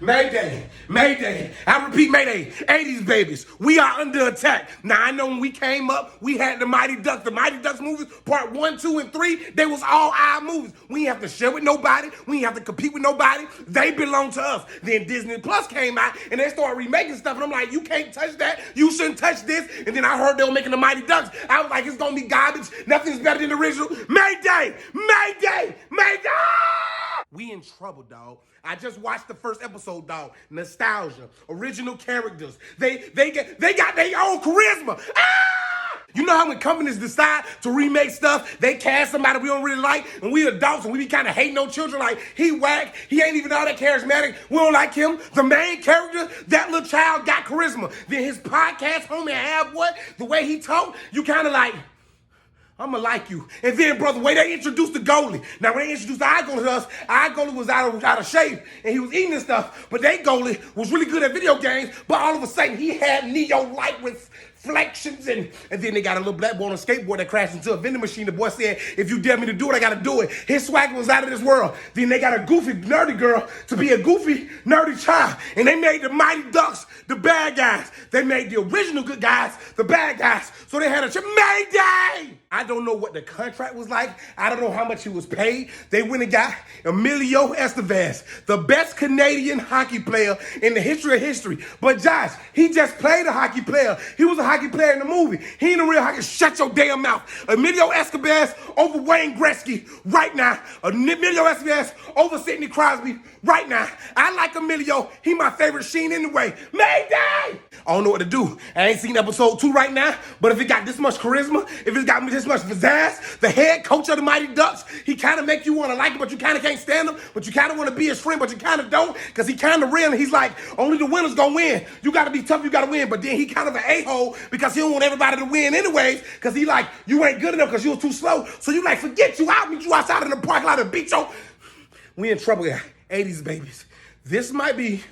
Mayday, Mayday. I repeat, Mayday. 80s babies, we are under attack. Now, I know when we came up, we had the Mighty Ducks. The Mighty Ducks movies, part 1, 2, and 3, they was all our movies. We didn't have to share with nobody. We didn't have to compete with nobody. They belong to us. Then Disney Plus came out, and they started remaking stuff, and I'm like, you can't touch that. You shouldn't touch this. And then I heard they were making the Mighty Ducks. I was like, it's going to be garbage. Nothing's better than the original. Mayday, Mayday, Mayday. We in trouble, dog. I just watched the first episode, dog. Nostalgia, original characters. They got their own charisma. Ah! You know how when companies decide to remake stuff, they cast somebody we don't really like, and we adults and we be kind of hating on children like, he whack, he ain't even all that charismatic, we don't like him. The main character, that little child got charisma. Then his podcast, Homie Have What, the way he talk, you kind of like, I'ma like you. And then, brother, the way they introduced the goalie. Now, when they introduced our goalie to us, our goalie was out of shape, and he was eating and stuff, but their goalie was really good at video games, but all of a sudden, he had Neo-like reflections, and then they got a little black boy on a skateboard that crashed into a vending machine. The boy said, if you dare me to do it, I gotta do it. His swag was out of this world. Then they got a goofy, nerdy girl to be a goofy, nerdy child, and they made the Mighty Ducks the bad guys. They made the original good guys the bad guys, so they had a Mayday! I don't know what the contract was like. I don't know how much he was paid. They went and got Emilio Estevez, the best Canadian hockey player in the history of history. But Josh, he just played a hockey player. He was a hockey player in the movie. He ain't a real hockey. Shut your damn mouth. Emilio Estevez over Wayne Gretzky right now. Emilio Estevez over Sidney Crosby right now. I like Emilio. He my favorite Sheen anyway. Mayday! I don't know what to do. I ain't seen episode 2 right now, but if it got this much charisma, if it's got this much pizzazz, the head coach of the Mighty Ducks, he kind of make you want to like him, but you kind of can't stand him, but you kind of want to be his friend, but you kind of don't, because he kind of real, and he's like, only the winner's gonna win. You got to be tough, you got to win, but then he kind of an a-hole, because he don't want everybody to win anyways, because he like, you ain't good enough because you was too slow, so you like, forget you, I'll meet you outside in the parking lot and beat you. We in trouble here, 80s babies. This might be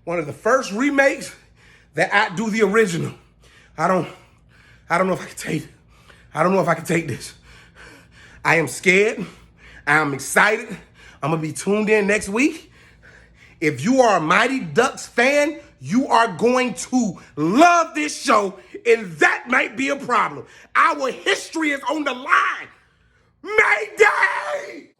one of the first remakes that outdo the original. I don't know if I can take it. I don't know if I can take this. I am scared. I'm excited. I'm going to be tuned in next week. If you are a Mighty Ducks fan, you are going to love this show, and that might be a problem. Our history is on the line. Mayday!